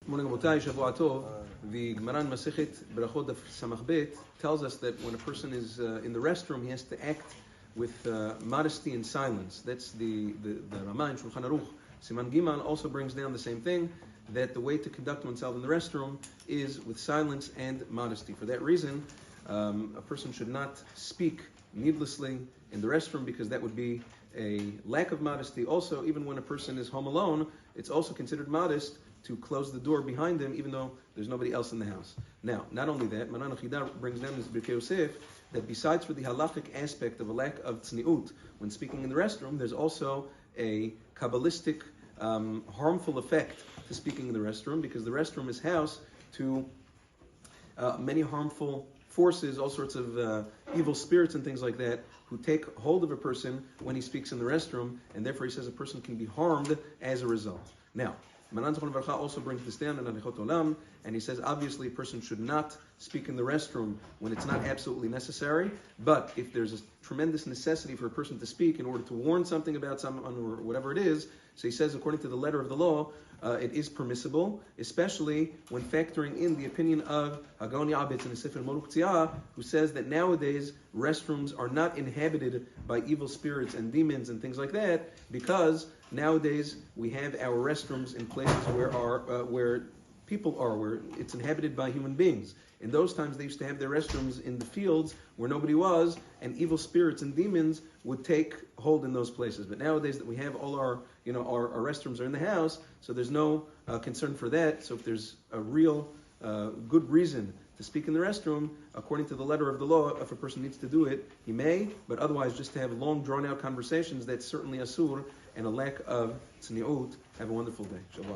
Morning, Rabotai, Shavua Tov. The Gemara in Masechet Berachot Daf Samach Bet tells us that when a person is in the restroom, he has to act with modesty and silence. That's the Ramah in Shulchan Aruch. Siman Gimal also brings down the same thing, that the way to conduct oneself in the restroom is with silence and modesty. For that reason, a person should not speak needlessly in the restroom, because that would be a lack of modesty. Also, even when a person is home alone, it's also considered modest to close the door behind him, even though there's nobody else in the house. Now, not only that, Maran Achidar brings down this Birkei Yosef, that besides for the halachic aspect of a lack of tzniut when speaking in the restroom, there's also a Kabbalistic harmful effect to speaking in the restroom, because the restroom is house to many harmful forces, all sorts of evil spirits and things like that, who take hold of a person when he speaks in the restroom, and therefore he says a person can be harmed as a result. Now, Maran Zechron Levarcha also brings this down in Arichot Olam, and he says obviously a person should not speak in the restroom when it's not absolutely necessary, but if there's a tremendous necessity for a person to speak in order to warn something about someone or whatever it is, so he says according to the letter of the law, it is permissible, especially when factoring in the opinion of Hagon Yabitz in the Sefer Moruch Tzia, who says that nowadays restrooms are not inhabited by evil spirits and demons and things like that, because nowadays we have our restrooms in places where people are, where it's inhabited by human beings. In those times, they used to have their restrooms in the fields where nobody was, and evil spirits and demons would take hold in those places. But nowadays that we have all our restrooms are in the house, so there's no concern for that. So if there's a real good reason to speak in the restroom, according to the letter of the law, if a person needs to do it, he may, but otherwise just to have long, drawn-out conversations, that's certainly asur, and a lack of tzniut. Have a wonderful day. Shabbat.